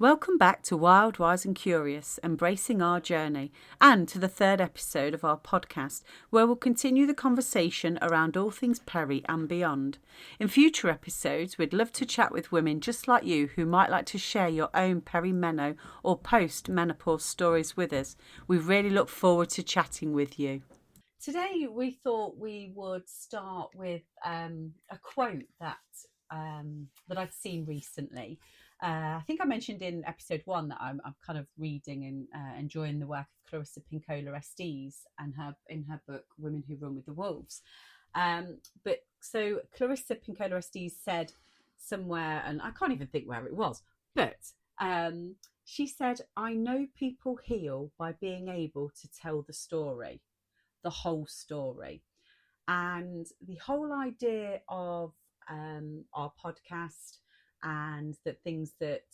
Welcome back to Wild, Wise and Curious, Embracing Our Journey, and to the third episode of our podcast, where we'll continue the conversation around all things peri and beyond. In future episodes, we'd love to chat with women just like you who might like to share your own perimeno or post-menopause stories with us. We really look forward to chatting with you. Today, we thought we would start with a quote that I've seen recently. I think I mentioned in episode 1 that I'm kind of reading and enjoying the work of Clarissa Pinkola Estes and in her book Women Who Run with the Wolves. But so Clarissa Pinkola Estes said somewhere, and I can't even think where it was, but she said, "I know people heal by being able to tell the story, the whole story." And the whole idea of our podcast, and the things that,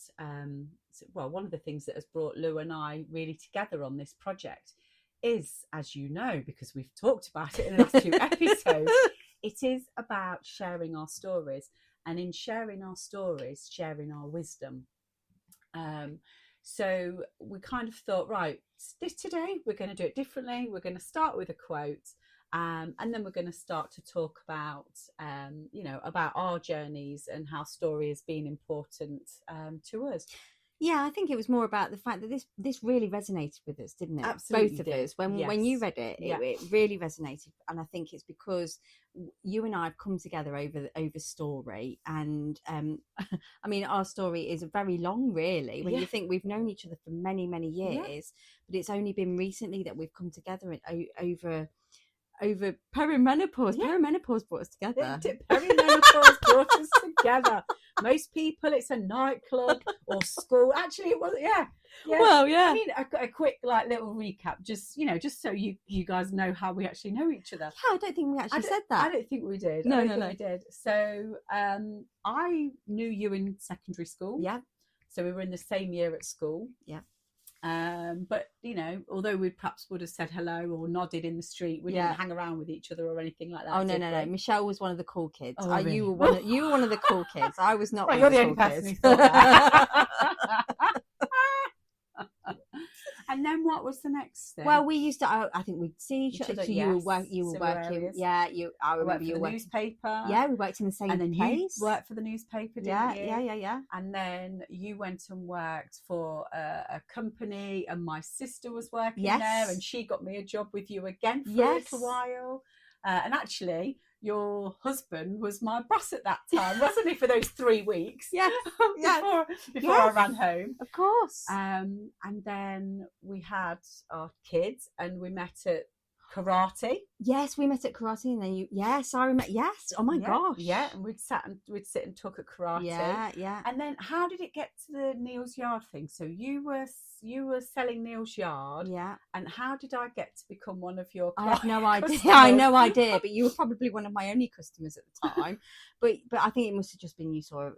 one of the things that has brought Lou and I really together on this project is, as you know, because we've talked about it in the last few episodes, it is about sharing our stories, and in sharing our stories, sharing our wisdom. So we kind of thought, right, today we're going to do it differently. We're going to start with a quote. And then we're going to start to talk about, about our journeys and how story has been important to us. Yeah, I think it was more about the fact that this really resonated with us, didn't it? Absolutely, both of us. When you read it, it really resonated, and I think it's because you and I have come together over story, and I mean, our story is very long, really. When you think we've known each other for many, many years, but it's only been recently that we've come together over perimenopause. Perimenopause brought us together. Perimenopause brought us together. Most people, it's a nightclub or school. Actually, it was, yeah. Well, yeah. I mean, a quick little recap, just so you guys know how we actually know each other. Yeah, I don't think we actually said that. I don't think we did. No. We did. So, I knew you in secondary school. Yeah. So we were in the same year at school. Yeah. But although we perhaps would have said hello or nodded in the street, we didn't hang around with each other or anything like that. Oh no. Michelle was one of the cool kids. Oh, really? You were one of the cool kids. I was not. Right, one you're of the the only cool person kids. who thought that. And then what was the next thing? Well, we used to. I think we'd see each other. So yes. you were working. Areas. Yeah, I remember you were working for the newspaper. Yeah, we worked in the same and then place. You worked for the newspaper, didn't you? Yeah. And then you went and worked for a company, and my sister was working there, and she got me a job with you again for a little while. And actually, your husband was my boss at that time, wasn't he, for those 3 weeks? Yes. before I ran home. Of course. And then we had our kids, and we met at karate. Yes, we met at karate, and then I remember. Yes, oh my gosh. Yeah, and we'd sit and talk at karate. Yeah. And then how did it get to the Neil's Yard thing? So you were selling Neil's Yard. Yeah. And how did I get to become one of your I have no idea. customers? I have no idea, but you were probably one of my only customers at the time. but I think it must have just been you saw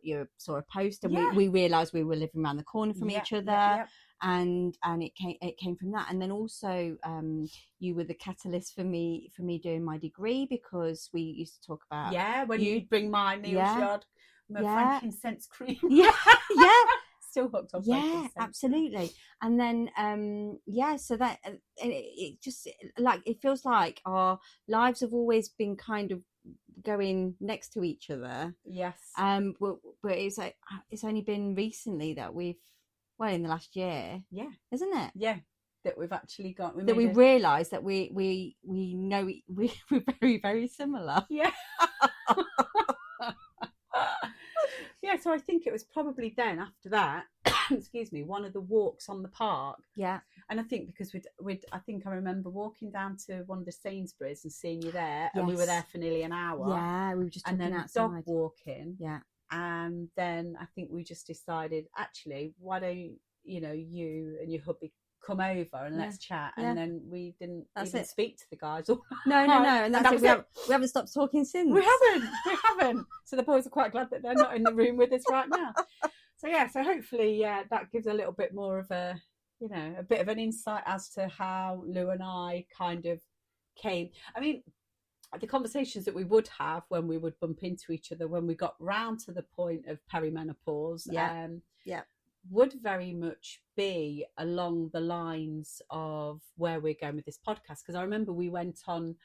a post, and we realised we were living around the corner from each other. Yeah. And it came from that, and then also you were the catalyst for me doing my degree, because we used to talk about when you'd bring my Neil's Yard frankincense cream. yeah Still hooked on frankincense. Absolutely. And then so that it just it feels like our lives have always been kind of going next to each other. Yes. But it's only been recently that we've, in the last year, isn't it? Yeah, that we've actually got. We realised that we know we're very, very similar. Yeah. Yeah, so I think it was probably then after that, excuse me, one of the walks on the park. Yeah. And I think because I think I remember walking down to one of the Sainsbury's and seeing you there, and we were there for nearly an hour. Yeah, we were just talking and then outside. Dog walking. Yeah. And then I think we just decided, actually, why don't you and your hubby come over and let's chat. And then we didn't even speak to the guys. No. And that's it. We haven't stopped talking since. We haven't. So the boys are quite glad that they're not in the room with us right now. So hopefully that gives a little bit more of a bit of an insight as to how Lou and I kind of came. I mean, the conversations that we would have when we would bump into each other when we got round to the point of perimenopause. would very much be along the lines of where we're going with this podcast. Because I remember we went on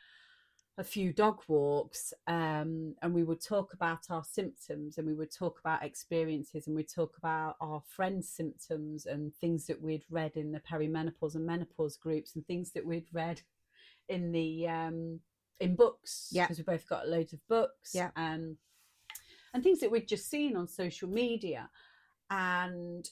a few dog walks, and we would talk about our symptoms, and we would talk about experiences, and we'd talk about our friends' symptoms and things that we'd read in the perimenopause and menopause groups, and things that we'd read in the in books, because we both got loads of books, and things that we'd just seen on social media. And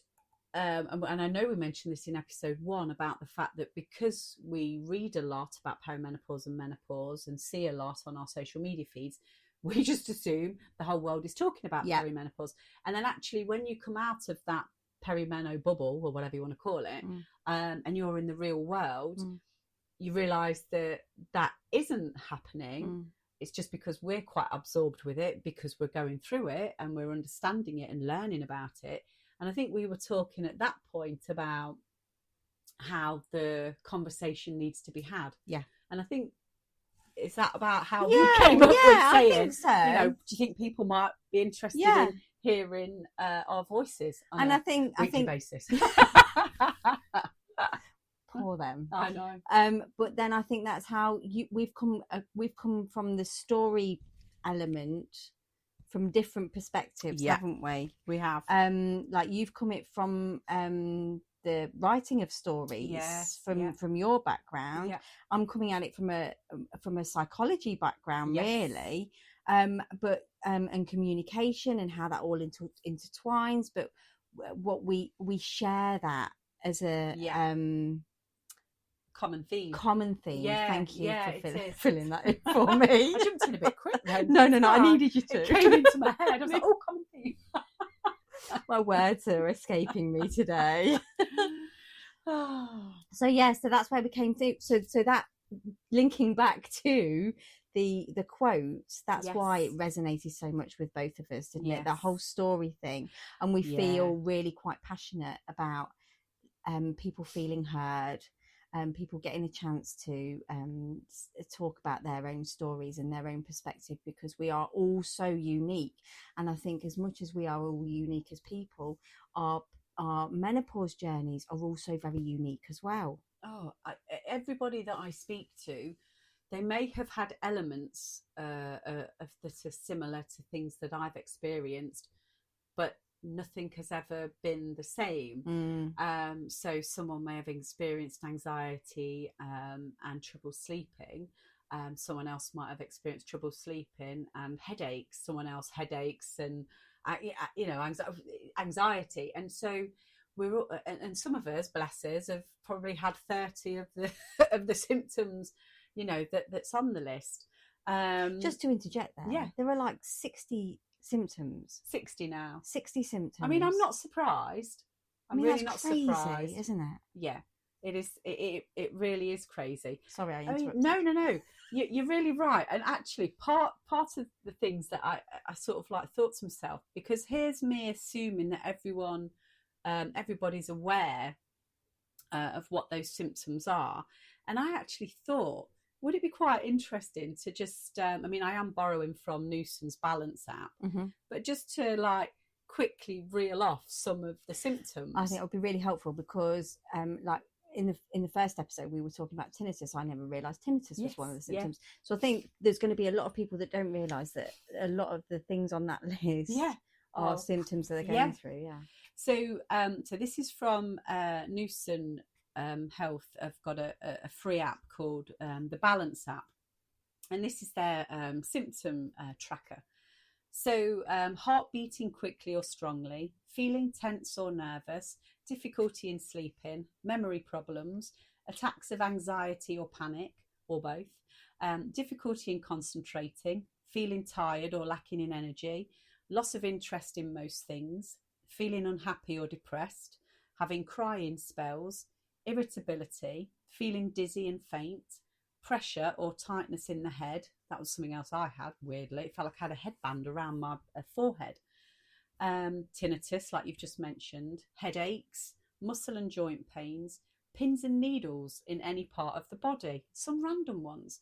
I know we mentioned this in episode 1 about the fact that because we read a lot about perimenopause and menopause and see a lot on our social media feeds, we just assume the whole world is talking about perimenopause. And then actually, when you come out of that perimeno bubble, or whatever you want to call it, and you're in the real world, you realise that that isn't happening. It's just because we're quite absorbed with it, because we're going through it and we're understanding it and learning about it. And I think we were talking at that point about how the conversation needs to be had. Yeah. And I think, is that about how we came up with saying, I think so. You know, do you think people might be interested in hearing our voices on a weekly basis? Poor them. I know. But then I think that's how we've come from the story element from different perspectives, haven't we? We have. Like you've come it from the writing of stories from your background. I'm coming at it from a psychology background, really. But and communication and how that all intertwines. But what we share that as a common theme. Thank you for filling that in for me. I jumped in a bit quick then. No, I needed you to. It came into my head. I was like, oh, common theme. My words are escaping me today. So that's where we came to. So that linking back to the quotes, that's why it resonated so much with both of us, didn't it? The whole story thing. And we feel really quite passionate about people feeling heard, people getting a chance to talk about their own stories and their own perspective, because we are all so unique. And I think as much as we are all unique as people, our menopause journeys are also very unique as well. Everybody that I speak to, they may have had elements of that are similar to things that I've experienced, but nothing has ever been the same. So someone may have experienced anxiety and trouble sleeping. Someone else might have experienced trouble sleeping and headaches. Someone else headaches and anxiety. And so we're all, and some of us, bless us, have probably had 30 of the of the symptoms, that's on the list. Just to interject there are like 60 symptoms. 60 now. 60 symptoms. I mean, I'm not surprised. I'm really not crazy, surprised, isn't it? Yeah, it is. It really is crazy. Sorry, I interrupted. No. You're really right. And actually, part of the things that I sort of like thought to myself, because here's me assuming that everybody's aware of what those symptoms are, and I actually thought, would it be quite interesting to just, I am borrowing from Newson's Balance app, but just to like quickly reel off some of the symptoms. I think it would be really helpful, because like in the first episode we were talking about tinnitus. I never realised tinnitus was one of the symptoms. So I think there's going to be a lot of people that don't realise that a lot of the things on that list are symptoms that they're going through. Yeah. So this is from Newson Health. Have got a free app called the Balance app, and this is their symptom tracker. So heart beating quickly or strongly, feeling tense or nervous, difficulty in sleeping, memory problems, attacks of anxiety or panic, or both, difficulty in concentrating, feeling tired or lacking in energy, loss of interest in most things, feeling unhappy or depressed, having crying spells, irritability, feeling dizzy and faint, pressure or tightness in the head. That was something else I had, weirdly. It felt like I had a headband around my forehead. Tinnitus, like you've just mentioned, headaches, muscle and joint pains, pins and needles in any part of the body, some random ones,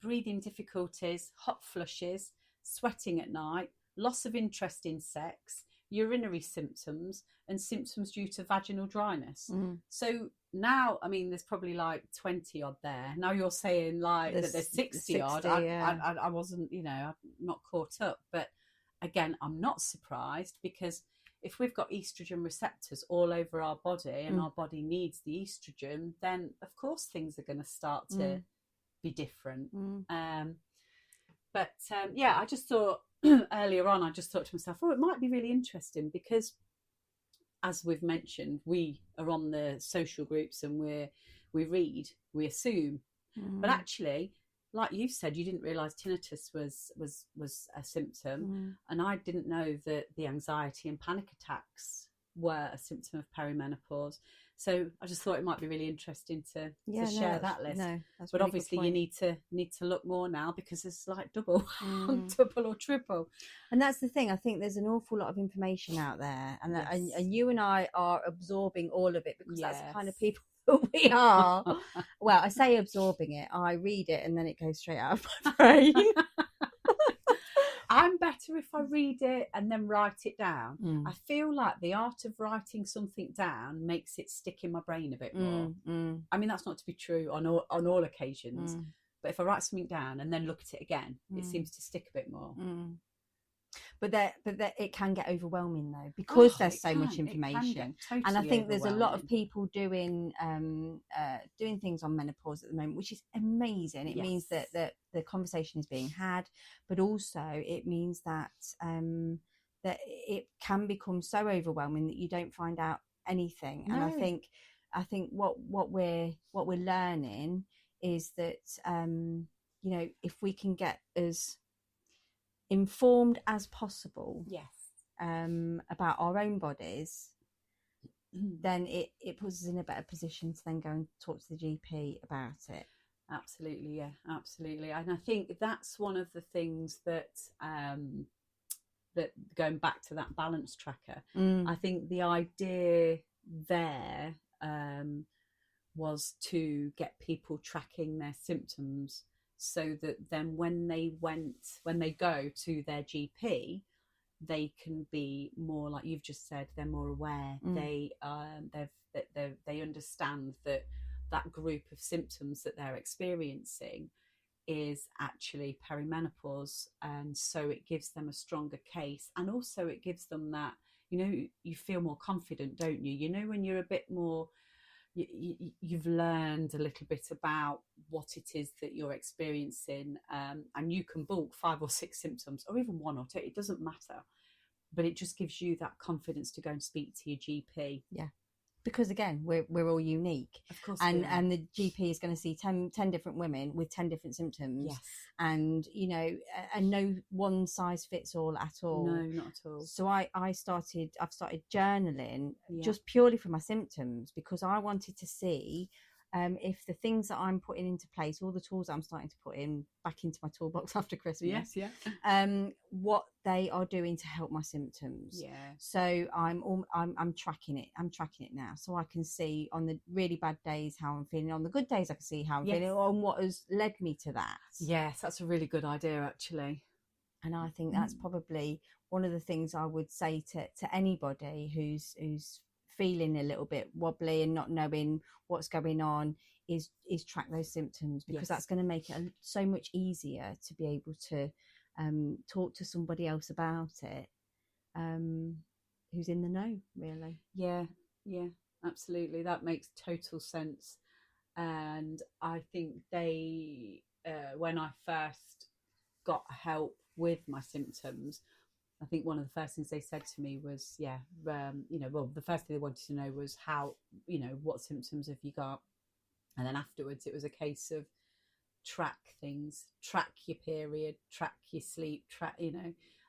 breathing difficulties, hot flushes, sweating at night, loss of interest in sex, urinary symptoms and symptoms due to vaginal dryness. Mm. So now, I mean, there's probably like 20 odd there. Now you're saying like that there's 60 odd. I wasn't, I'm not caught up. But again, I'm not surprised, because if we've got estrogen receptors all over our body and our body needs the estrogen, then of course things are going to start to be different. But I just thought earlier on, I just thought to myself, it might be really interesting, because as we've mentioned, we are on the social groups and we read, we assume, but actually, like you've said, you didn't realise tinnitus was a symptom, and I didn't know that the anxiety and panic attacks were a symptom of perimenopause. So I just thought it might be really interesting to share that list. But really, obviously you need to look more now, because it's like double or triple. And that's the thing. I think there's an awful lot of information out there, and you and I are absorbing all of it, because that's the kind of people that we are. Well, I say absorbing it. I read it and then it goes straight out of my brain. I'm better if I read it and then write it down. I feel like the art of writing something down makes it stick in my brain a bit more. I mean, that's not to be true on all occasions, but if I write something down and then look at it again, it seems to stick a bit more. But it can get overwhelming though, because there's so much information, totally. And I think there's a lot of people doing things on menopause at the moment, which is amazing. It means that the conversation is being had, but also it means that that it can become so overwhelming that you don't find out anything. No. And I think what we're learning is that if we can get as informed as possible about our own bodies, then it puts us in a better position to then go and talk to the GP about it. Absolutely. And I think that's one of the things that that going back to that balance tracker, I think the idea there was to get people tracking their symptoms, so that then when they go to their GP, they can be more, like you've just said, they're more aware. They understand that group of symptoms that they're experiencing is actually perimenopause, and so it gives them a stronger case, and also it gives them that, you feel more confident, don't you? When you're a bit more, you've learned a little bit about what it is that you're experiencing, and you can bulk 5 or 6 symptoms, or even 1 or 2, it doesn't matter, but it just gives you that confidence to go and speak to your GP. Because again, we're all unique, of course, and the GP is going to see 10 different women with 10 different symptoms, and and no one size fits all at all. No, not at all. So I've started journaling just purely for my symptoms, because I wanted to see if the things that I'm putting into place, all the tools I'm starting to put back into my toolbox after Christmas, what they are doing to help my symptoms. So I'm tracking it. I'm tracking it now, so I can see on the really bad days how I'm feeling. On the good days, I can see how I'm feeling, and what has led me to that. Yes, that's a really good idea, actually. And I think that's probably one of the things I would say to anybody who's feeling a little bit wobbly and not knowing what's going on, is track those symptoms, because that's going to make it so much easier to be able to talk to somebody else about it, who's in the know, really. Yeah, absolutely, that makes total sense. And I think when I first got help with my symptoms, I think one of the first things they said to me was, the first thing they wanted to know was how, what symptoms have you got? And then afterwards it was a case of track things, track your period, track your sleep, track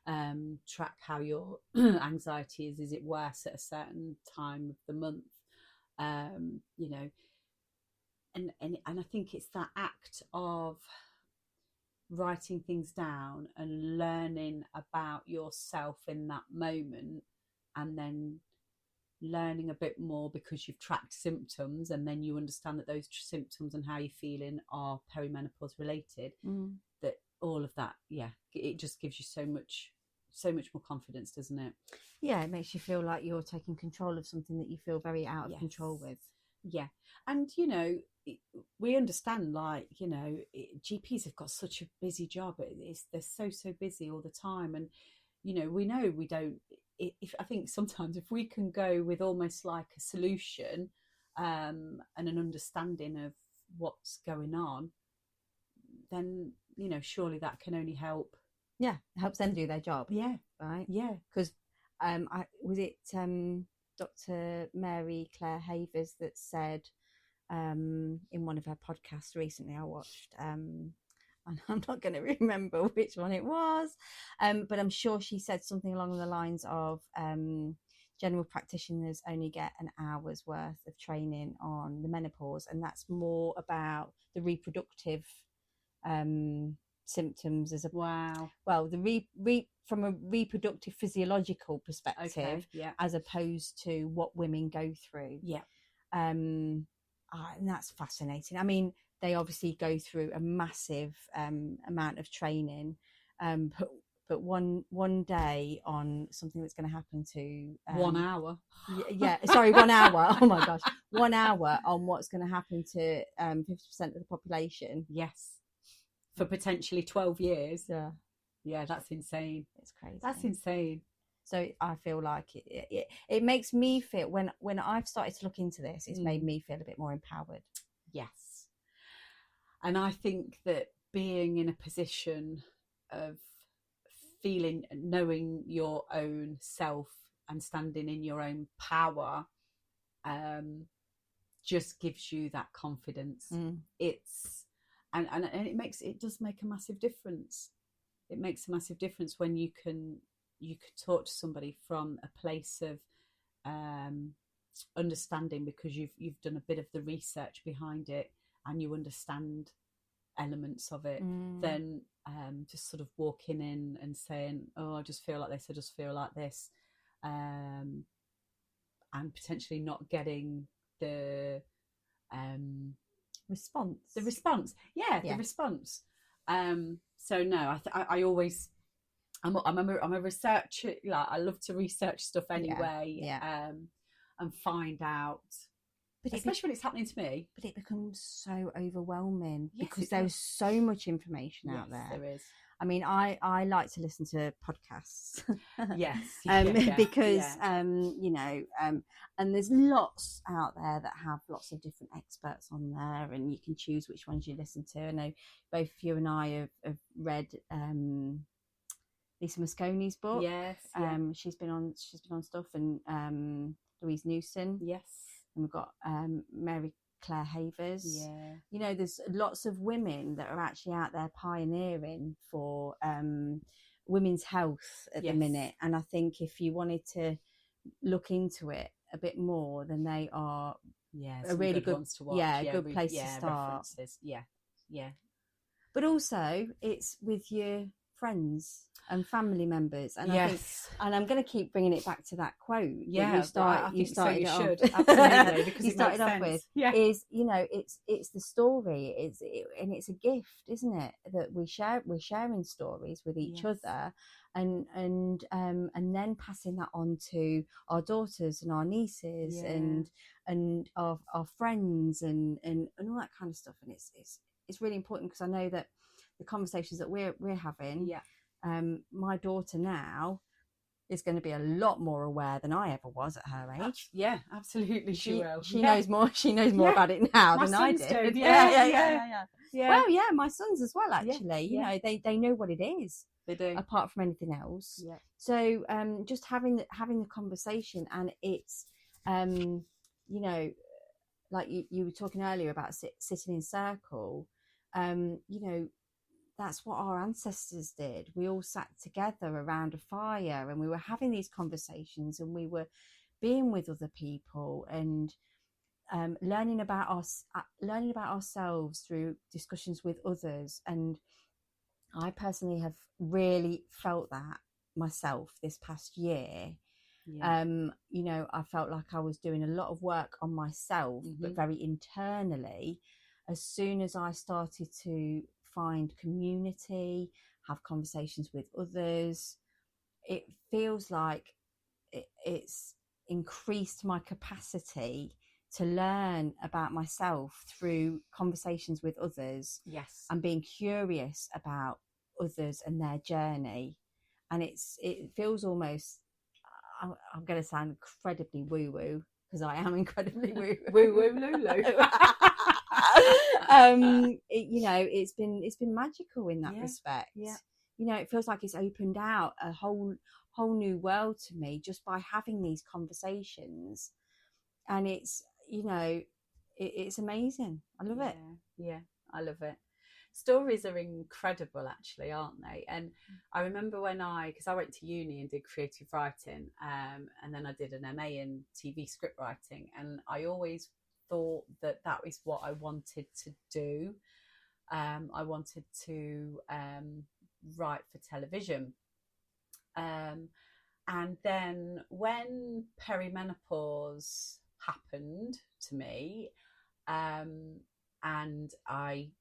how your anxiety is it worse at a certain time of the month? And I think it's that act of writing things down and learning about yourself in that moment, and then learning a bit more because you've tracked symptoms, and then you understand that those symptoms and how you're feeling are perimenopause related. That all of that, it just gives you so much so much more confidence, doesn't it? Yeah, it makes you feel like you're taking control of something that you feel very out of control with. Yeah. And, we understand, like, GPs have got such a busy job. They're so busy all the time. And, we know we don't, if I think sometimes if we can go with almost like a solution and an understanding of what's going on, then, surely that can only help. Yeah, it helps them do their job. Yeah. Right? Yeah. Because Dr. Mary Claire Havers that said in one of her podcasts recently I watched, and I'm not going to remember which one it was, but I'm sure she said something along the lines of general practitioners only get an hour's worth of training on the menopause, and that's more about the reproductive symptoms as a from a reproductive physiological perspective, as opposed to what women go through. And that's fascinating. I mean, they obviously go through a massive amount of training, but one day on something that's going to happen to 1 hour. 1 hour. Oh my gosh, 1 hour on what's going to happen to 50% of the population. Yes, for potentially 12 years. Yeah, that's insane. It's crazy. That's insane. So I feel like it makes me feel, when I've started to look into this, it's made me feel a bit more empowered. Yes. And I think that being in a position of knowing your own self and standing in your own power just gives you that confidence. It's and it does make a massive difference. It makes a massive difference when you can talk to somebody from a place of understanding, because you've done a bit of the research behind it and you understand elements of it, than just sort of walking in and saying, oh, I just feel like this, I just feel like this, and potentially not getting the response. The response. So no, I always, I'm a researcher. Like, I love to research stuff anyway, and find out. But especially when it's happening to me. But it becomes so overwhelming because there's so much information out there. There is. I mean, I like to listen to podcasts. Yes. Because and there's lots out there that have lots of different experts on there, and you can choose which ones you listen to. I know both you and I have read Lisa Mosconi's book. Yes. She's been on stuff, and Louise Newson. Yes. And we've got Mary Claire Havers. Yeah. There's lots of women that are actually out there pioneering for women's health at the minute. And I think if you wanted to look into it a bit more, then they are a really good ones to watch. Good place to start. References. Yeah. But also, it's with your friends and family members, and I think, and I'm going to keep bringing it back to that quote. You started absolutely because you started off with is it's the story, it's a gift, isn't it, that we're sharing stories with each other, and then passing that on to our daughters and our nieces and our friends and all that kind of stuff. And it's really important, because I know that the conversations that we're having, my daughter now is going to be a lot more aware than I ever was at her age. Yeah, absolutely. She will. She knows more. She knows more about it now than I did. Yeah. Well, my sons as well. Actually, they know what it is. They do. Apart from anything else. Yeah. So just having the conversation, and it's like you were talking earlier about sitting in circle. That's what our ancestors did. We all sat together around a fire, and we were having these conversations, and we were being with other people, and learning about ourselves through discussions with others. And I personally have really felt that myself this past year. I felt like I was doing a lot of work on myself, but very internally. As soon as I started to find community, have conversations with others, it feels like it's increased my capacity to learn about myself through conversations with others. Yes. And being curious about others and their journey. And it feels almost, I'm going to sound incredibly woo-woo, because I am incredibly woo-woo. Woo-woo Lulu. It's been magical in that respect. Yeah. It feels like it's opened out a whole new world to me just by having these conversations. And it's, it's amazing. I love it. Yeah, I love it. Stories are incredible, actually, aren't they? And I remember because I went to uni and did creative writing, and then I did an MA in TV script writing, and I always thought that was what I wanted to do. I wanted to write for television. And then when perimenopause happened to me, and I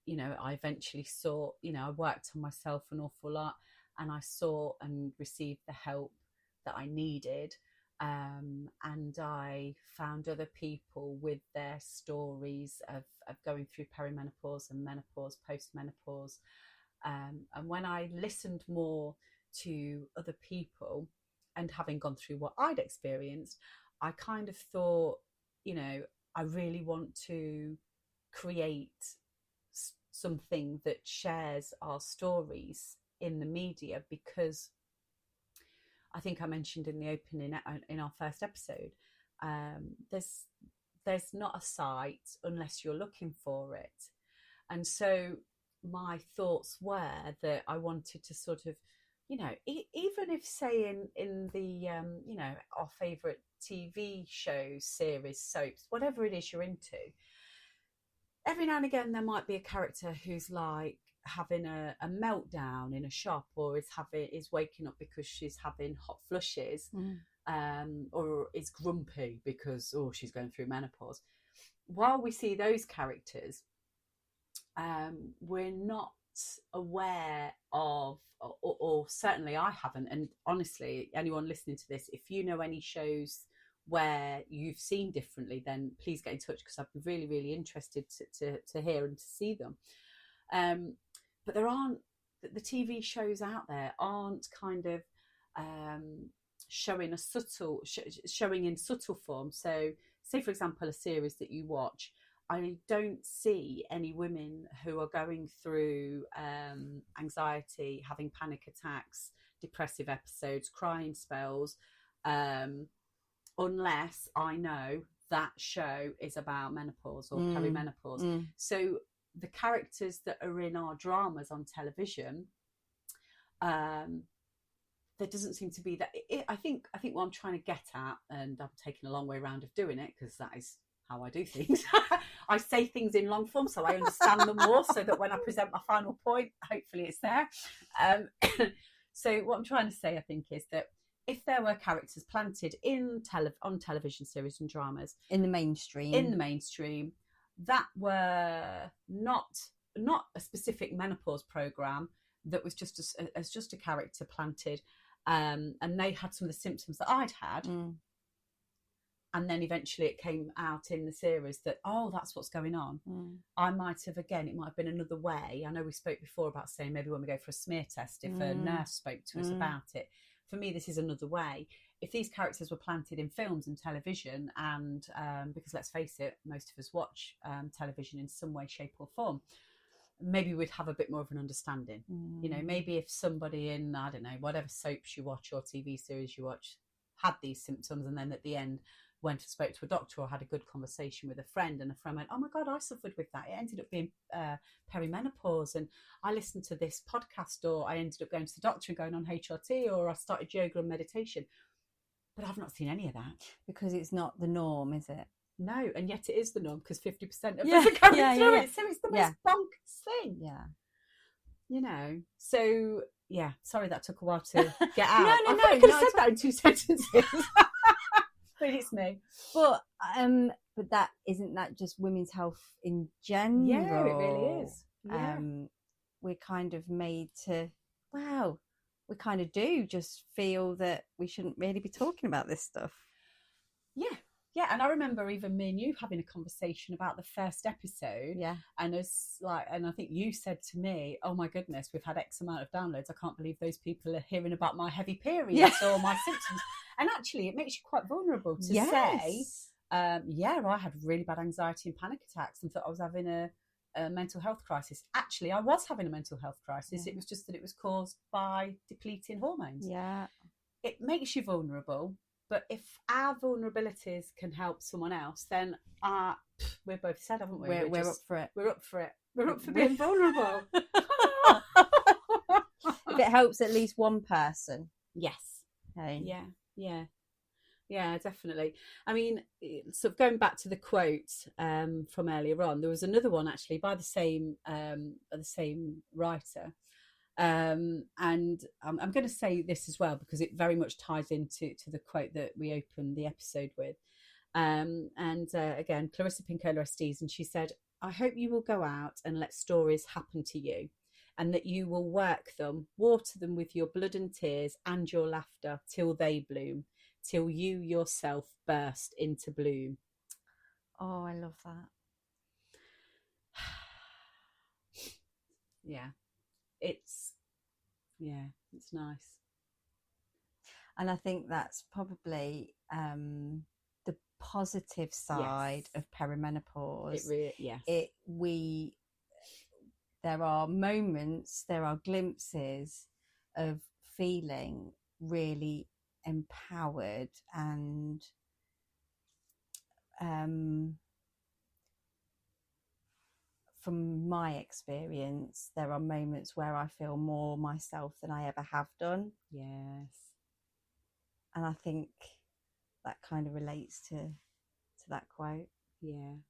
eventually saw, I worked on myself an awful lot, and I saw and received the help that I needed. And I found other people with their stories of going through perimenopause and menopause, post-menopause. And when I listened more to other people and having gone through what I'd experienced, I kind of thought, I really want to create something that shares our stories in the media, because I think I mentioned in the opening in our first episode, there's not a site unless you're looking for it. And so my thoughts were that I wanted to sort of, even if, say, in the our favourite TV shows, series, soaps, whatever it is you're into, every now and again there might be a character who's like having a meltdown in a shop, or is waking up because she's having hot flushes, or is grumpy because she's going through menopause. While we see those characters, we're not aware of, or certainly I haven't, and honestly, anyone listening to this, if you know any shows where you've seen differently, then please get in touch, because I'd be really, really interested to hear and to see them. But there aren't, the TV shows out there aren't kind of showing in subtle form. So say, for example, a series that you watch, I don't see any women who are going through anxiety, having panic attacks, depressive episodes, crying spells, unless I know that show is about menopause or perimenopause. So the characters that are in our dramas on television, there doesn't seem to be that. I think what I'm trying to get at, and I'm taking a long way around of doing it, because that is how I do things. I say things in long form so I understand them more, so that when I present my final point, hopefully it's there. So what I'm trying to say, I think, is that if there were characters planted on television series and dramas in the mainstream that were not a specific menopause program, that was just as just a character planted, and they had some of the symptoms that I'd had, and then eventually it came out in the series that, that's what's going on. I might have, again, it might have been another way. I know we spoke before about saying maybe when we go for a smear test, if a nurse spoke to us about it. For me, this is another way. If these characters were planted in films and television, and because let's face it, most of us watch television in some way, shape or form, maybe we'd have a bit more of an understanding. Maybe if somebody in, I don't know, whatever soaps you watch or TV series you watch had these symptoms, and then at the end went and spoke to a doctor or had a good conversation with a friend, and a friend went, oh my God, I suffered with that. It ended up being perimenopause, and I listened to this podcast, or I ended up going to the doctor and going on HRT, or I started yoga and meditation. But I've not seen any of that. Because it's not the norm, is it? No, and yet it is the norm, because 50% of us are going through it. So it's the most bonkers thing. Yeah. So, yeah, sorry that took a while to get out. No. I could have said that in 2 sentences. But it's me. But that isn't that just women's health in general? Yeah, it really is. Yeah. We're kind of made to, wow, we kind of do just feel that we shouldn't really be talking about this stuff. Yeah, and I remember even me and you having a conversation about the first episode. Yeah. And I think you said to me, "Oh my goodness, we've had X amount of downloads. I can't believe those people are hearing about my heavy periods or my symptoms." And actually, it makes you quite vulnerable to say, I had really bad anxiety and panic attacks and thought I was having a mental health crisis. Actually, I was having a mental health crisis. Yeah. It was just that it was caused by depleting hormones. Yeah. It makes you vulnerable. But if our vulnerabilities can help someone else, then we're both said, haven't we? We're up for it. We're up for it. We're up for being vulnerable. If it helps at least one person. Yes. Hey. Yeah, definitely. I mean, sort of going back to the quote from earlier on, there was another one actually by the same writer. And I'm going to say this as well because it very much ties into the quote that we opened the episode with. Again, Clarissa Pinkola Estes, and she said, "I hope you will go out and let stories happen to you, and that you will work them, water them with your blood and tears and your laughter till they bloom, till you yourself burst into bloom." Oh, I love that. Yeah. It's nice. And I think that's probably the positive side of perimenopause. There are moments, there are glimpses of feeling really empowered and from my experience, there are moments where I feel more myself than I ever have done. Yes. And I think that kind of relates to that quote. Yeah.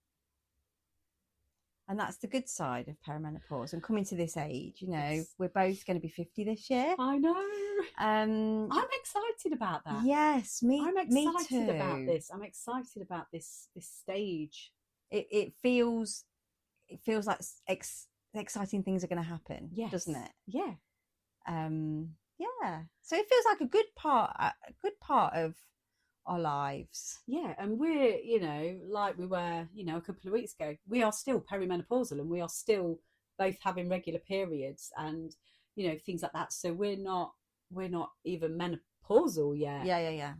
And that's the good side of perimenopause. And coming to this age, we're both going to be 50 this year. I know. I'm excited about that. Yes, I'm excited about this. I'm excited about this stage. It feels like exciting things are going to happen, doesn't it? Yeah. Yeah. So it feels like a good part of our lives. Yeah, and we're, like we were, a couple of weeks ago, we are still perimenopausal and we are still both having regular periods and, things like that. So we're not even menopausal yet. Yeah.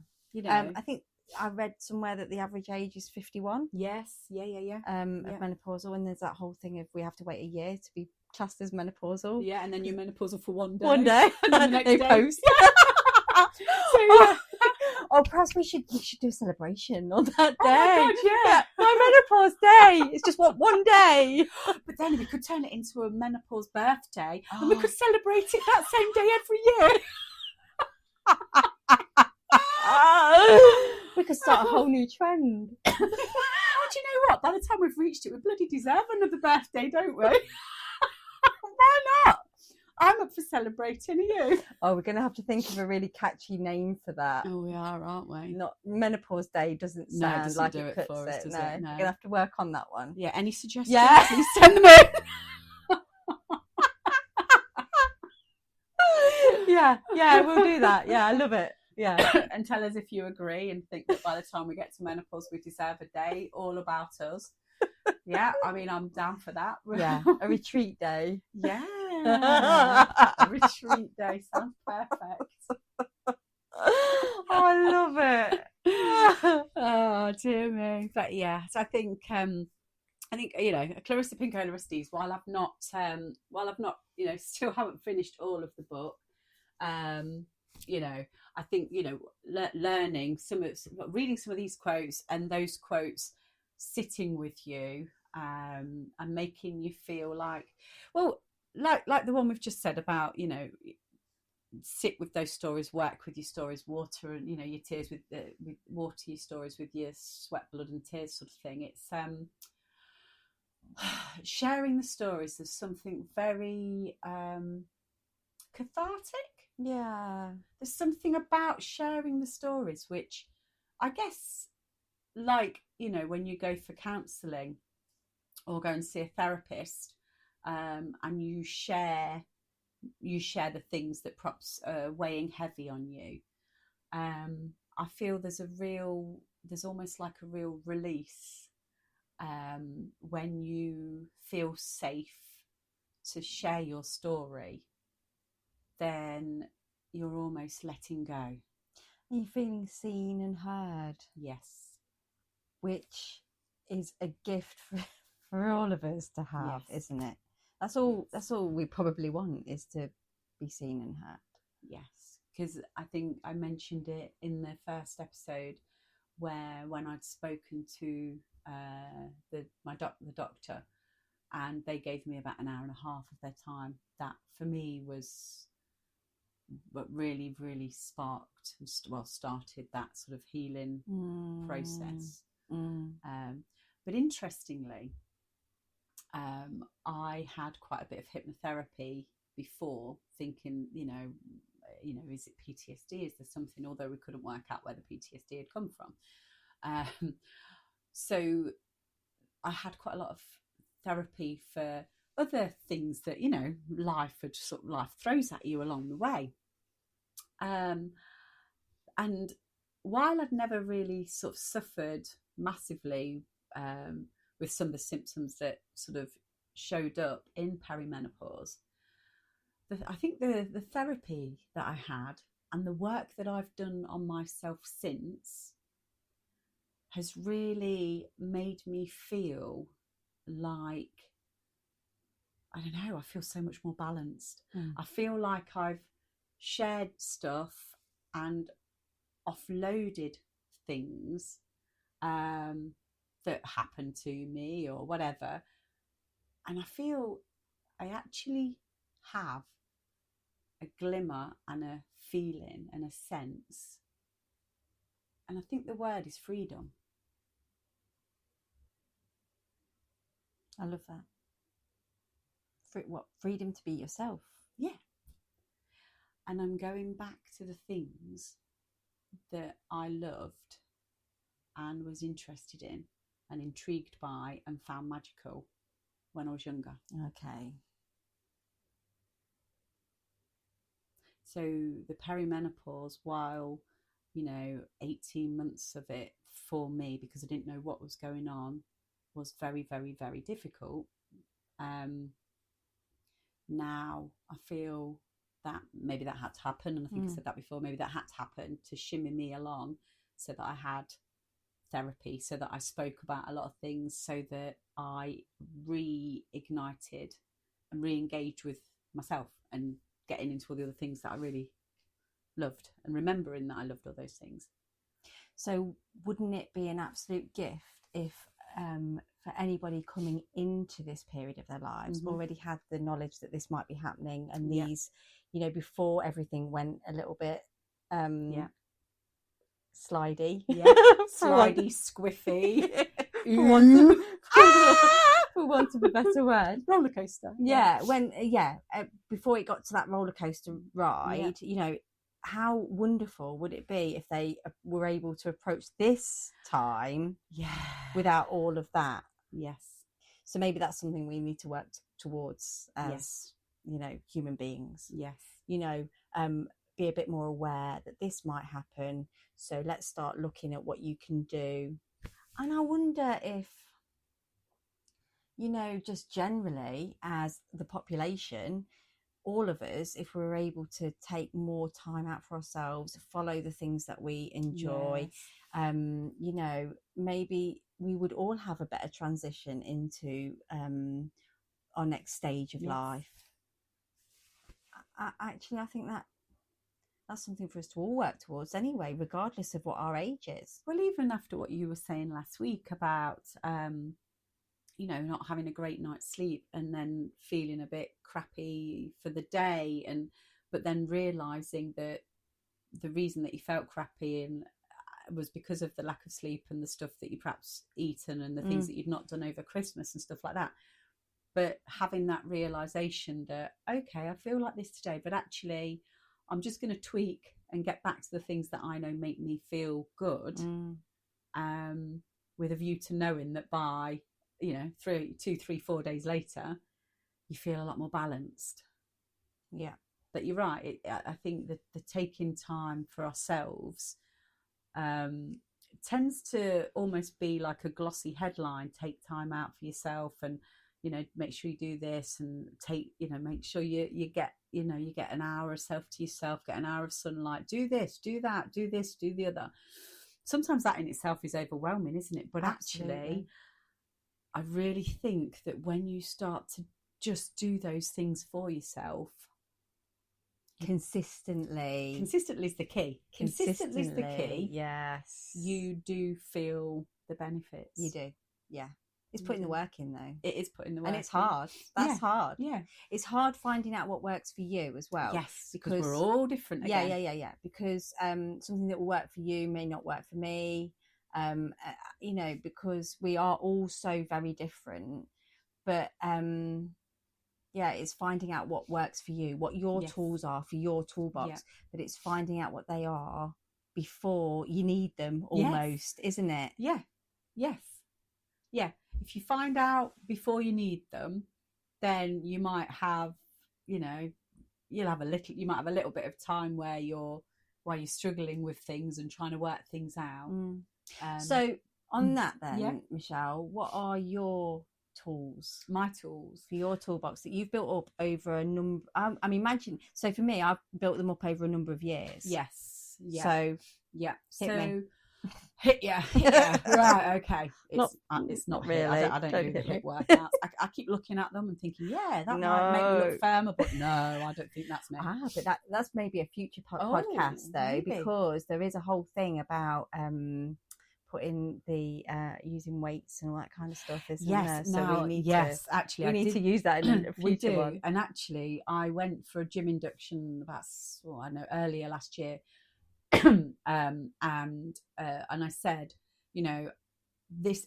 I think I read somewhere that the average age is 51. Yes. Yeah. Of menopausal, and there's that whole thing of we have to wait a year to be classed as menopausal. Yeah, and then you're menopausal for one day. One day, and then the next they day. post. Or perhaps we should do a celebration on that day. Oh my God, yeah. My menopause day. It's just one day. But then we could turn it into a menopause birthday and we could celebrate it that same day every year. We could start a whole new trend. Oh, do you know what? By the time we've reached it, we bloody deserve another birthday, don't we? Why not? I'm up for celebrating. Are you? Oh, we're going to have to think of a really catchy name for that. Oh, we are, aren't we? Not Menopause Day doesn't sound like do it it cuts for us, it. does No, it? No. We're going to have to work on that one. Yeah, any suggestions? Yeah. Please send them in. Yeah, we'll do that. Yeah, I love it. Yeah. And tell us if you agree and think that by the time we get to menopause, we deserve a day all about us. Yeah, I mean, I'm down for that. Yeah, a retreat day. Yeah. A retreat day sounds perfect. Oh, I love it. Oh, dear me. But yeah, so I think Clarissa Pinkola Estes, while I've not still haven't finished all of the book, I think, learning reading some of these quotes and those quotes sitting with you and making you feel like the one we've just said about, sit with those stories, work with your stories, water and, your tears water your stories with your sweat, blood and tears sort of thing. It's sharing the stories is something very cathartic. Yeah. There's something about sharing the stories, which I guess, when you go for counselling or go and see a therapist and you share you share the things that perhaps are weighing heavy on you. I feel there's almost like a real release when you feel safe to share your story. Then you're almost letting go. Are you feeling seen and heard? Yes. Which is a gift for all of us to have, Yes. isn't it? That's all we probably want, is to be seen and heard. Yes, because I think I mentioned it in the first episode where when I'd spoken to the doctor, and they gave me about an hour and a half of their time. That for me was what really, really started that sort of healing process. But interestingly, I had quite a bit of hypnotherapy before, thinking, is it PTSD? Is there something? Although we couldn't work out where the PTSD had come from. So I had quite a lot of therapy for other things that, life throws at you along the way. And while I'd never really sort of suffered massively with some of the symptoms that sort of showed up in perimenopause, I think the therapy that I had and the work that I've done on myself since has really made me feel like, I don't know, I feel so much more balanced. I feel like I've shared stuff and offloaded things that happened to me or whatever. And I feel I actually have a glimmer and a feeling and a sense. And I think the word is freedom. I love that. Freedom to be yourself. Yeah. And I'm going back to the things that I loved and was interested in and intrigued by and found magical when I was younger. Okay. So the perimenopause, while, 18 months of it for me, because I didn't know what was going on, was very, very, very difficult. Now I feel that maybe that had to happen, and I think I said that before, maybe that had to happen to shimmy me along so that I had therapy, so that I spoke about a lot of things, so that I reignited and re-engaged with myself and getting into all the other things that I really loved and remembering that I loved all those things. So wouldn't it be an absolute gift if for anybody coming into this period of their lives already had the knowledge that this might be happening, and these, before everything went a little bit slidey, slidey, squiffy, for want of a better word, roller coaster. Before it got to that roller coaster ride, how wonderful would it be if they were able to approach this time without all of that? Yes. So maybe that's something we need to work towards as human beings. Yes. Be a bit more aware that this might happen, so let's start looking at what you can do. And I wonder if, just generally as the population, all of us, if we're able to take more time out for ourselves, follow the things that we enjoy, maybe we would all have a better transition into our next stage of life. I think that's something for us to all work towards anyway, regardless of what our age is. Well, even after what you were saying last week about not having a great night's sleep and then feeling a bit crappy for the day, but then realizing that the reason that you felt crappy and was because of the lack of sleep and the stuff that you perhaps eaten and the things that you'd not done over Christmas and stuff like that. But having that realization that, okay, I feel like this today, but actually I'm just going to tweak and get back to the things that I know make me feel good, with a view to knowing that by 2, 3, 4 days later, you feel a lot more balanced. Yeah. But you're right. I think that the taking time for ourselves tends to almost be like a glossy headline. Take time out for yourself, and make sure you do this, and make sure you get you get an hour of self to yourself, get an hour of sunlight, do this, do that, do this, do the other. Sometimes that in itself is overwhelming, isn't it? But actually, I really think that when you start to just do those things for yourself consistently is the key. Consistently is the key. Yes. You do feel the benefits. You do. Yeah. It's putting the work in, though. It is putting the work in. And it's hard. That's hard. Yeah. It's hard finding out what works for you as well. Yes, because we're all different again. Yeah. Because something that will work for you may not work for me. Because we are all so very different. But it's finding out what works for you, what your tools are for your toolbox, but it's finding out what they are before you need them almost, isn't it? Yeah. Yes. Yeah. If you find out before you need them, then you might have, you might have a little bit of time where you're struggling with things and trying to work things out. So on that then, Michelle, what are your tools? My tools for your toolbox that you've built up over a number. Imagine. So for me, I've built them up over a number of years. Yes. Yeah. So hit me. Yeah. Right. Okay. It's not really. I don't do the hip workouts. I keep looking at them and thinking, that might make me look firmer, but no, I don't think that's me. But that's maybe a future podcast though, maybe. Because there is a whole thing about putting the using weights and all that kind of stuff, isn't there? So we need to use that in a future one. And actually, I went for a gym induction earlier last year, and I said, this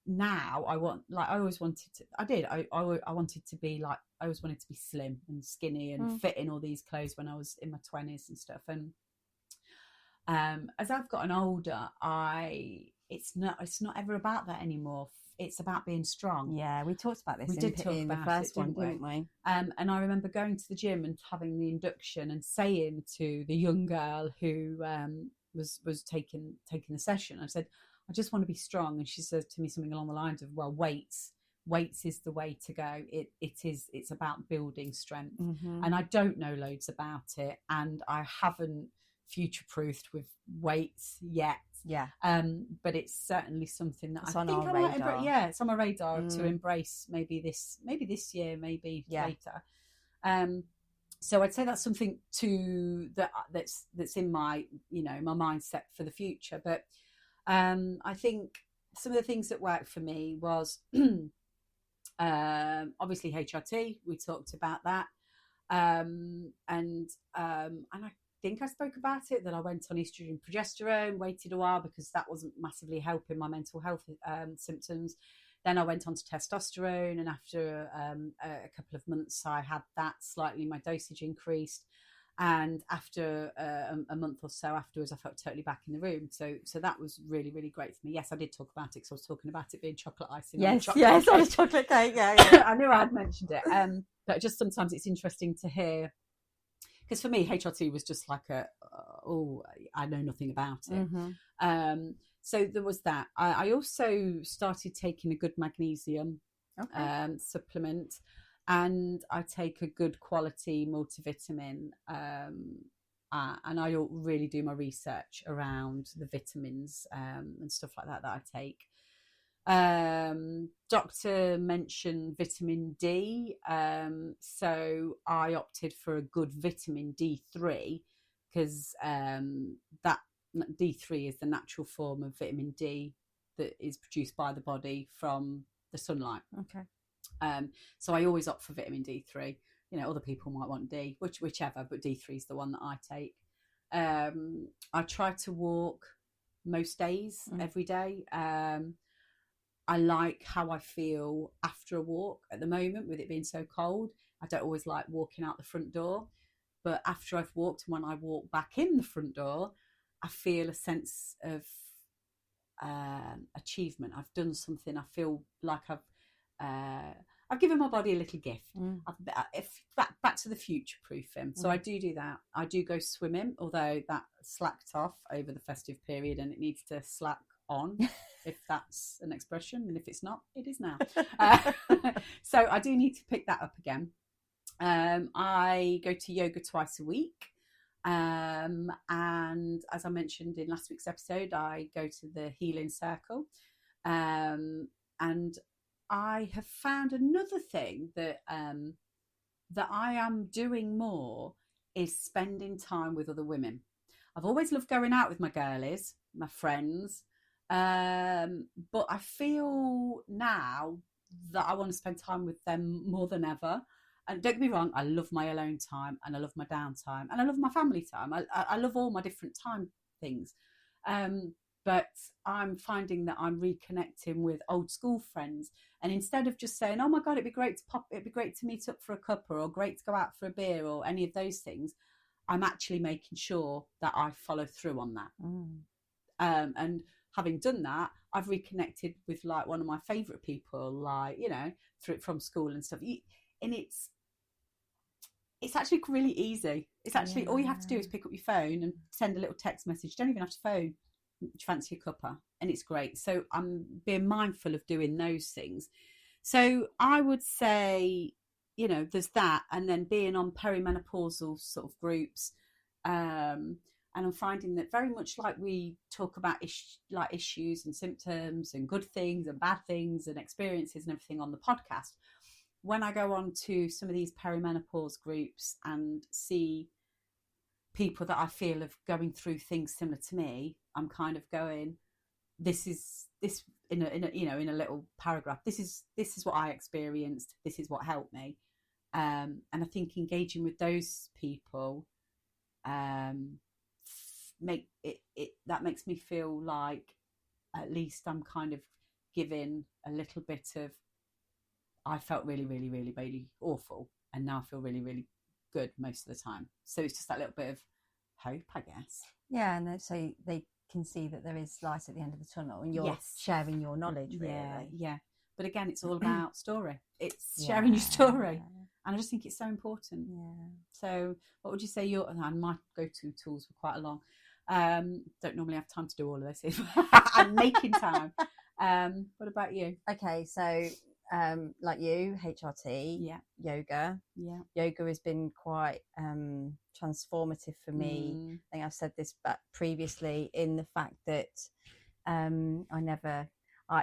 now I want, like, I always wanted to. I wanted to be like, I always wanted to be slim and skinny and fit in all these clothes when I was in my 20s and stuff. And as I've gotten older, it's not ever about that anymore. It's about being strong. Yeah, we talked about this. We did talk about the first one, didn't we? And I remember going to the gym and having the induction and saying to the young girl who was taking the session, I said, I just want to be strong. And she said to me something along the lines of, well, weights is the way to go. It's about building strength. And I don't know loads about it, and I haven't future-proofed with weights yet. But it's certainly something that it's I think I might embrace. It's on my radar to embrace maybe this year, maybe later. So I'd say that's something that's in my my mindset for the future. But I think some of the things that worked for me was obviously HRT. We talked about that, and I think I spoke about it, that I went on estrogen progesterone, waited a while because that wasn't massively helping my mental health symptoms. Then I went on to testosterone, and after a couple of months I had that slightly, my dosage increased, and after a month or so afterwards I felt totally back in the room. So that was really, really great for me. Yes, I did talk about it because I was talking about it being chocolate icing. Yes, on a chocolate cake. Yeah. I knew I had mentioned it, but just sometimes it's interesting to hear. Because for me, HRT was just like I know nothing about it. So there was that. I also started taking a good magnesium supplement, and I take a good quality multivitamin. And I really do my research around the vitamins and stuff like that I take. Doctor mentioned vitamin D, so I opted for a good vitamin D3 because that D3 is the natural form of vitamin D that is produced by the body from the sunlight. So I always opt for vitamin D3. Other people might want D, whichever, but D3 is the one that I take. I try to walk most days, every day. I like how I feel after a walk at the moment, with it being so cold. I don't always like walking out the front door, but after I've walked, and when I walk back in the front door, I feel a sense of achievement. I've done something. I feel like I've given my body a little gift. If back to the future proofing. So I do that. I do go swimming, although that slacked off over the festive period, and it needs to slack on, if that's an expression, and if it's not, it is now. So I do need to pick that up again. I go to yoga twice a week. And as I mentioned in last week's episode, I go to the healing circle. And I have found another thing that I am doing more is spending time with other women. I've always loved going out with my girlies, my friends, but I feel now that I want to spend time with them more than ever. And don't get me wrong, I love my alone time, and I love my downtime, and I love my family time. I love all my different time things. But I'm finding that I'm reconnecting with old school friends. And instead of just saying, oh my God, it'd be great to meet up for a cuppa, or great to go out for a beer, or any of those things, I'm actually making sure that I follow through on that. And having done that, I've reconnected with like one of my favourite people, like, you know, from school and stuff. And it's actually really easy. It's actually, all you have to do is pick up your phone and send a little text message. You don't even have to phone. Do you fancy a cuppa? And it's great. So I'm being mindful of doing those things. So I would say, you know, there's that, and then being on perimenopausal sort of groups. And I'm finding that very much like we talk about issues and symptoms and good things and bad things and experiences and everything on the podcast, when I go on to some of these perimenopause groups and see people that I feel of going through things similar to me, I'm kind of going, this in a little paragraph. This is what I experienced. This is what helped me. And I think engaging with those people that makes me feel like at least I'm kind of giving a little bit of, I felt really, really, really, really awful, and now I feel really, really good most of the time. So it's just that little bit of hope, I guess. Yeah, and so they can see that there is light at the end of the tunnel, and you're sharing your knowledge, really. Yeah. But again, it's all about story. It's sharing your story. And I just think it's so important. Yeah. So what would you say my go-to tools were quite a long. Don't normally have time to do all of this. I'm making time. What about you? Okay, so like you, HRT, yoga. Yeah. Yoga has been quite transformative for me. I think I've said this previously, in the fact that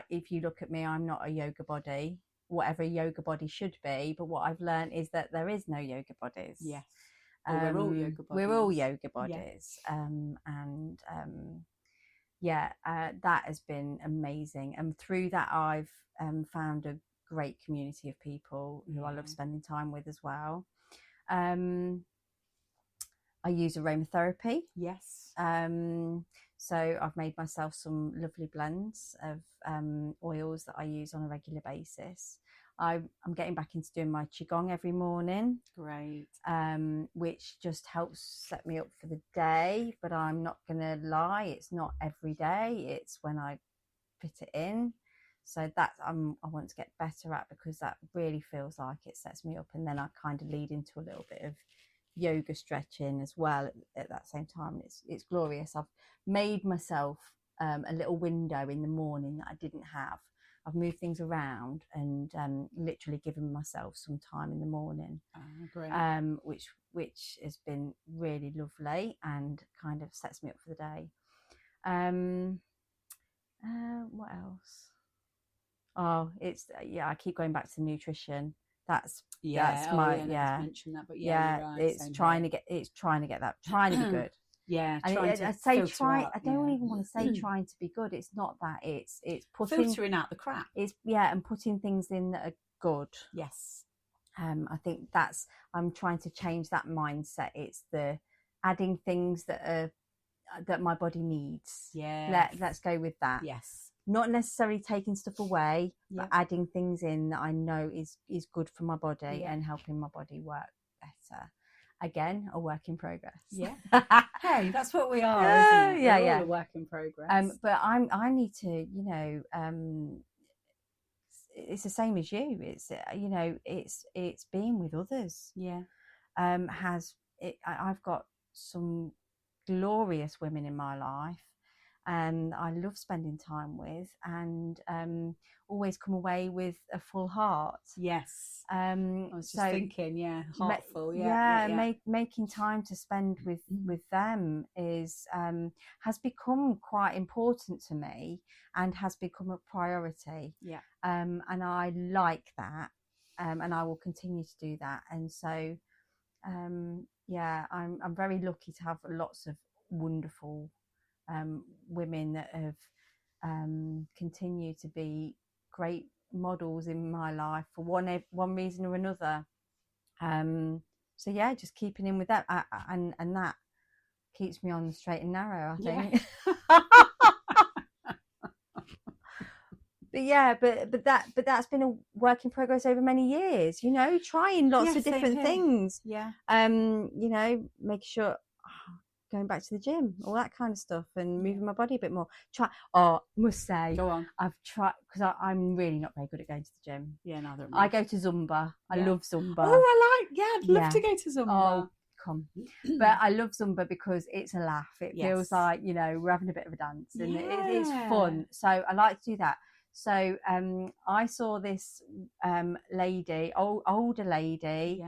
if you look at me, I'm not a yoga body, whatever a yoga body should be. But what I've learned is that there is no yoga bodies. Yes. We're all yoga bodies. We're all yoga bodies. Yeah. That has been amazing. And through that, I've found a great community of people who I love spending time with as well. I use aromatherapy. Yes. So I've made myself some lovely blends of oils that I use on a regular basis. I'm getting back into doing my qigong every morning. Great. Which just helps set me up for the day. But I'm not going to lie, it's not every day. It's when I fit it in. So that I want to get better at, because that really feels like it sets me up. And then I kind of lead into a little bit of yoga stretching as well at that same time. It's glorious. I've made myself a little window in the morning that I didn't have. I've moved things around and literally given myself some time in the morning, great. Which has been really lovely and kind of sets me up for the day. What else? Oh, I keep going back to nutrition. That's my mention that, but right, it's trying to get that, trying to be good. Yeah, and I say try. I don't even want to say trying to be good. It's not that. It's putting, filtering out the crap. And putting things in that are good. Yes. I think I'm trying to change that mindset. It's the adding things that my body needs. Yeah. Let's go with that. Yes. Not necessarily taking stuff away, but adding things in that I know is good for my body and helping my body work better. Again, a work in progress. Yeah. Hey, that's what we are, isn't it? We're all a work in progress. But I need to, it's the same as you. It's it's being with others. Yeah. I've got some glorious women in my life, and I love spending time with, and always come away with a full heart. Yes. I was just thinking, heartful. Making time to spend with them is has become quite important to me and has become a priority. Yeah. And I like that, and I will continue to do that. And so I'm very lucky to have lots of wonderful women that have continued to be great models in my life for one reason or another. So yeah, just keeping in with that, and that keeps me on the straight and narrow, I think. But that's been a work in progress over many years, trying lots of different things. Yeah. Making sure going back to the gym, all that kind of stuff, and moving my body a bit more. Must say, go on. I've tried, because I'm really not very good at going to the gym. Yeah, neither am I go to Zumba. I love Zumba. Oh, I'd love to go to Zumba. Oh, come. But I love Zumba because it's a laugh. It feels like, we're having a bit of a dance, and it is fun. So I like to do that. So I saw this lady, older lady,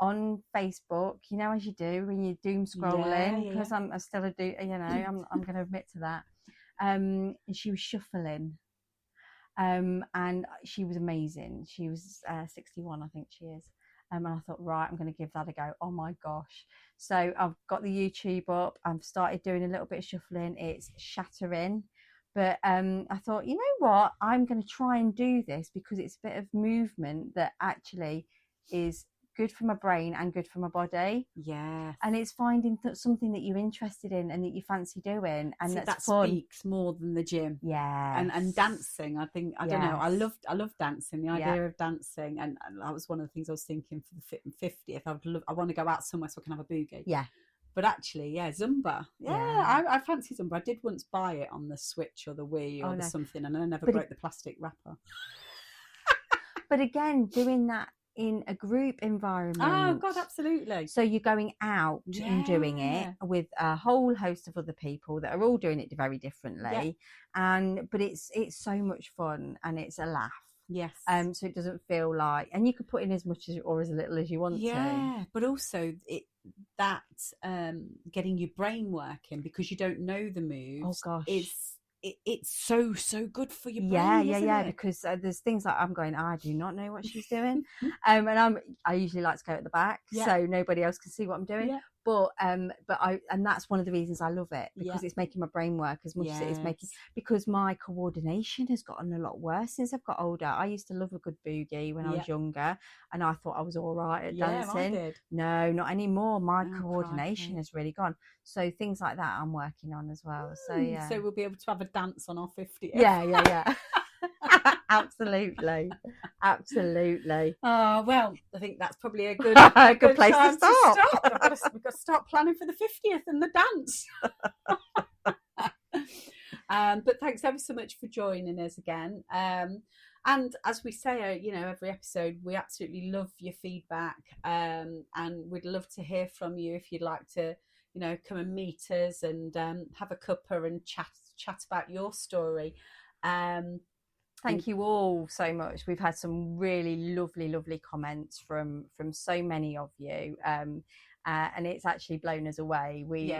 on Facebook, as you do when you're doom scrolling, because I'm still I'm going to admit to that. And she was shuffling, and she was amazing. She was 61, I think she is. And I thought, right, I'm going to give that a go. Oh my gosh! So I've got the YouTube up. I've started doing a little bit of shuffling. It's shattering. But I thought, you know what? I'm going to try and do this because it's a bit of movement that actually is good for my brain and good for my body. Yeah. And it's finding something that you're interested in and that you fancy doing, and that's fun. Speaks more than the gym. Yeah. And dancing, I think, I don't know, I love dancing, the idea of dancing, and that was one of the things I was thinking for the Fit and 50th. I want to go out somewhere so I can have a boogie. Yeah. But actually, Zumba. I fancy Zumba. I did once buy it on the Switch or the Wii or something, and I never broke the plastic wrapper. But again, doing that in a group environment. Oh God, absolutely. So you're going out and doing it with a whole host of other people that are all doing it very differently, but it's so much fun and it's a laugh. Yes. So it doesn't feel like, and you could put in as much or as little as you want to. Yeah, but also getting your brain working because you don't know the moves. Oh gosh. It's so good for your brain. Yeah. Because there's things like I'm going, I do not know what she's doing, and I usually like to go at the back so nobody else can see what I'm doing. Yeah. But that's one of the reasons I love it, because it's making my brain work as much as it is making, because my coordination has gotten a lot worse since I've got older. I used to love a good boogie when I was younger, and I thought I was all right at dancing. I did. No, not anymore. My coordination has really gone. So things like that I'm working on as well. So so we'll be able to have a dance on our 50th. Yeah. Absolutely. Oh well, I think that's probably a good good place to stop. We've got to start planning for the 50th and the dance. But thanks ever so much for joining us again. And as we say, every episode, we absolutely love your feedback, and we'd love to hear from you if you'd like to, come and meet us and have a cuppa and chat about your story. Thank you all so much. We've had some really lovely comments from so many of you, and it's actually blown us away. We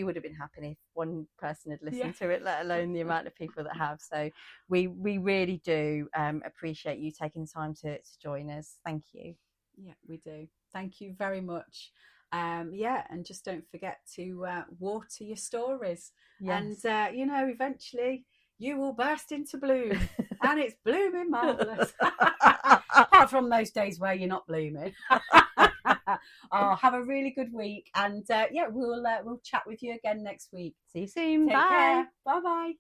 would have been happy if one person had listened to it, let alone the amount of people that have. So we really do appreciate you taking the time to join us. Thank you. Yeah, we do. Thank you very much. And just don't forget to water your stories. Yes. And eventually you will burst into bloom, and it's blooming marvellous. Apart from those days where you're not blooming. Have a really good week, and we'll chat with you again next week. See you soon. Take care. Bye bye.